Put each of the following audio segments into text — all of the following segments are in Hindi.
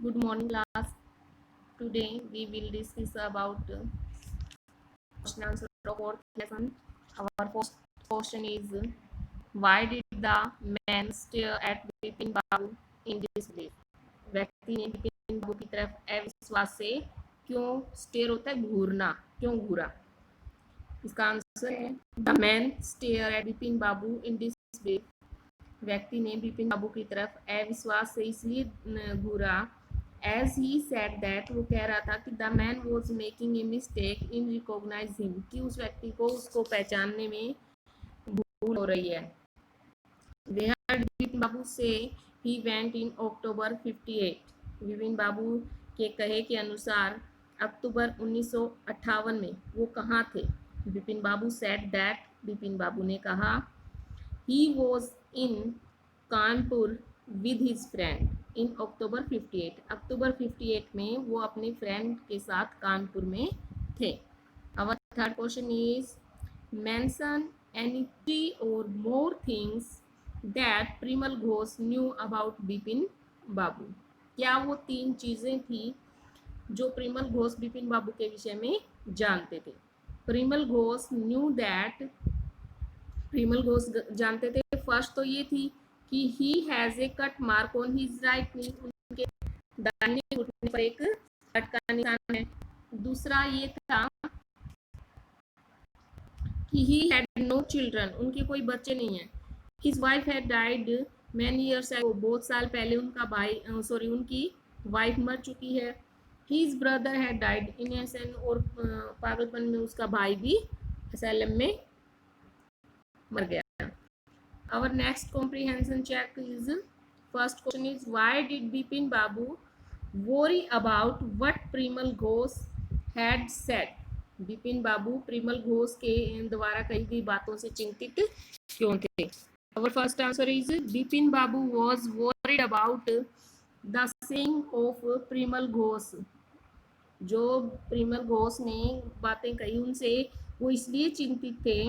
Good morning, class. Today we will discuss about question answer of fourth lesson. Our first question is why did the man stare at Bipin Babu in disbelief? व्यक्ति ने बिपिन बाबू की तरफ अविश्वास से क्यों स्टेयर होता है घूरना, क्यों घूरा? इसका आंसर है the man stare at Bipin Babu in disbelief. व्यक्ति ने बिपिन बाबू की तरफ अविश्वास से इसलिए घूरा एज ही सेड दैट, वो कह रहा था कि the man was making a mistake in recognise him, कि उस व्यक्ति को उसको पहचानने में भूल हो रही है. वेयर बिपिन बाबू से ही वेंट इन अक्टूबर 58. बिपिन बाबू के कहे के अनुसार अक्टूबर 1958 में वो कहाँ थे? बिपिन बाबू सेड दैट, बिपिन बाबू ने कहा he was in Kanpur with his friend in अक्टूबर 58. अक्टूबर 58 में वो अपने फ्रेंड के साथ कानपुर में थे. Our third question is mention any three or more things that Primal Ghosh knew about Bipin बाबू. क्या वो 3 चीजें थी जो प्रिमल घोष बिपिन बाबू के विषय में जानते थे? प्रिमल घोष न्यू दैट, प्रिमल घोष जानते थे फर्स्ट तो ये थी कि he has a cut mark on his right knee, उनके दाहिने घुटने पर एक कट का निशान है. दूसरा ये था कि ही हैड नो चिल्ड्रन, उनके कोई बच्चे नहीं है. His wife had died many years ago, बहुत साल पहले उनका भाई उनकी वाइफ मर चुकी है. His brother had died in एसन, और पागलपन में उसका भाई भी असलम में मर गया. Our next comprehension check is, first question is why did Bipin Babu worry about what Primal Ghosh had said? Bipin बाबू प्रिमल घोष के द्वारा कही गई बातों से चिंतित क्यों थे? Our first answer is Bipin Babu was worried about the saying of Primal Ghosh. जो प्रिमल घोष ने बातें कही उनसे वो इसलिए चिंतित थे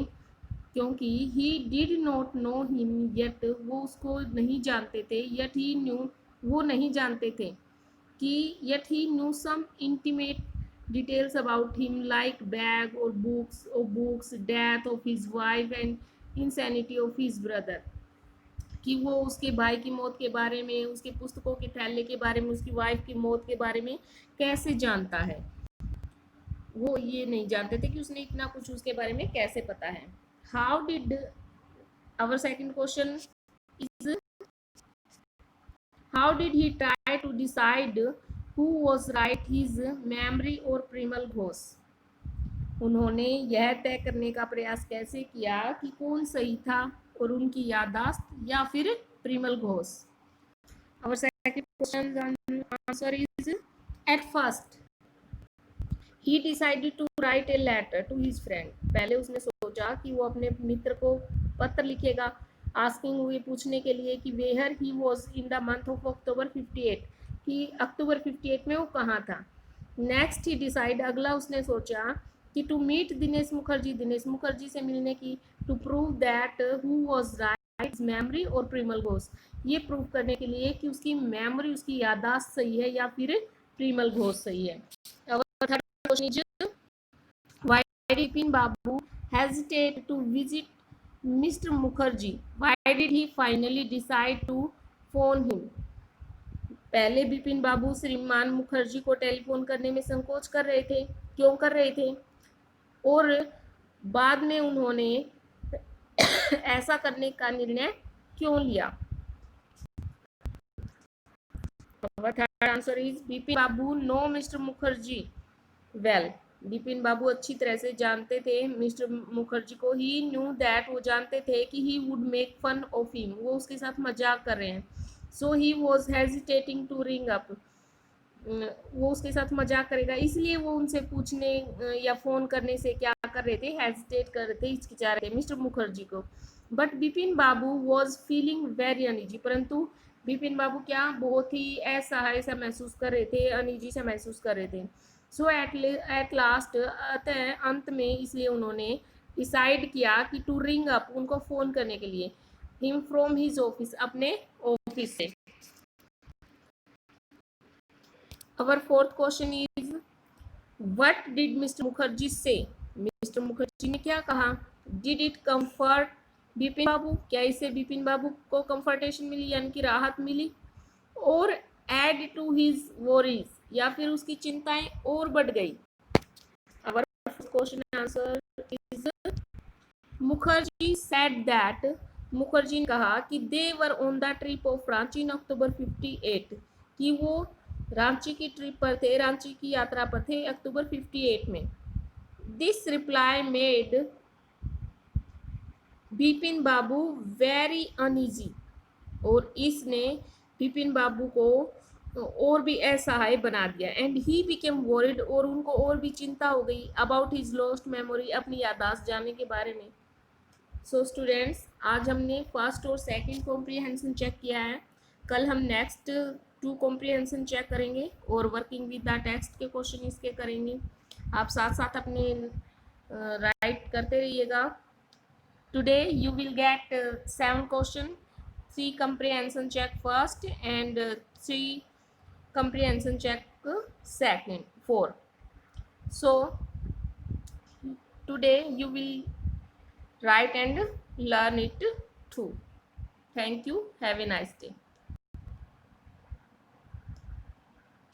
क्योंकि he did not know him yet, वो उसको नहीं जानते थे. येट ही न्यू, वो नहीं जानते थे कि yet he knew some intimate details about him like bag और books, death of his wife and insanity of his brother, कि वो उसके भाई की मौत के बारे में, उसके पुस्तकों के थैले के बारे में, उसकी वाइफ की मौत के बारे में कैसे जानता है. वो ये नहीं जानते थे कि उसने इतना कुछ उसके बारे में कैसे पता है. How did, our second question is how did he try to decide who was right, his memory or Primal Ghosh? उन्होंने यह तय करने का प्रयास कैसे किया कि कौन सही था और उनकी याददाश्त या फिर Primal Ghosh? Our second question answer is at first he decided to write a letter to his friend. पहले उसने सोचा कि वो अपने मित्र को पत्र लिखेगा आस्किंग, हुए पूछने के लिए कि where he was in the month of October 58, कि अक्टूबर 58 में वो कहाँ था. नेक्स्ट ही डिसाइड, अगला उसने सोचा कि टू मीट दिनेश मुखर्जी, दिनेश मुखर्जी से मिलने की. To prove that who was right, memory और प्रिमल घोष, ये प्रूव करने के लिए कि उसकी मेमोरी, उसकी याददाश्त सही है या फिर प्रिमल घोष सही है. Why did Bipin Babu hesitate to visit Mr. Mukherjee? Why did he finally decide to phone him? पहले बिपिन बाबू श्रीमान मुखर्जी को टेलीफोन करने में संकोच कर रहे थे. क्यों कर रहे थे? और बाद में उन्होंने ऐसा करने का निर्णय क्यों लिया? Third answer is Bipin babu no mister Mukherjee well. Bipin babu अच्छी तरह से जानते थे मिस्टर मुखर्जी को. ही न्यू दैट, वो जानते थे कि he would make fun of him, वो उसके साथ मजाक कर रहे हैं. So he was hesitating to ring up, वो उसके साथ मजाक करेगा इसलिए वो उनसे पूछने या फ़ोन करने से क्या कर रहे थे, हेजिटेट कर रहे थे, हिचकिचा रहे थे मिस्टर मुखर्जी को. But Bipin Babu was feeling very uneasy, परंतु बिपिन बाबू क्या बहुत ही असहाय सा महसूस कर रहे थे, अनईजी सा महसूस कर रहे थे. सो एट लास्ट, अंत में इसलिए उन्होंने डिसाइड किया कि टू रिंग अप, उनको फ़ोन करने के लिए, हिम फ्रॉम हिज ऑफिस, अपने ऑफिस से. Our fourth question is, what did Mr. Mukherjee say? Mr. Mukherjee ने क्या कहा? Did it comfort बिपिन बाबू? क्या इससे बिपिन बाबू को कंफर्टेशन मिली, यानी कि राहत मिली? और add to his worries, या फिर उसकी चिंताएं और बढ़ गई? Our first question answer is Mukherjee said that, Mukherjee ने कहा कि they were on the trip of Ranchi in October 58, कि वो रांची की ट्रिप पर थे, रांची की यात्रा पर थे अक्टूबर 58 में. This reply made Bipin Babu very uneasy, और इसने बिपिन बाबू को और भी असहाय बना दिया. एंड ही बिकेम वॉरिड, और उनको और भी चिंता हो गई अबाउट हिज लॉस्ट मेमोरी, अपनी याददाश्त जाने के बारे में. सो स्टूडेंट्स, आज हमने फर्स्ट और सेकंड कॉम्प्रीहेंशन चेक किया है. कल हम नेक्स्ट 2 कॉम्प्रीहेंशन चेक करेंगे और वर्किंग विद द टेक्स्ट के क्वेश्चन इसके करेंगे. आप साथ साथ अपने राइट करते रहिएगा. Today you will get 7 question, 3 comprehension check first and 3 comprehension check second, 4. So today you will write and learn it too. Thank you. Have a nice day.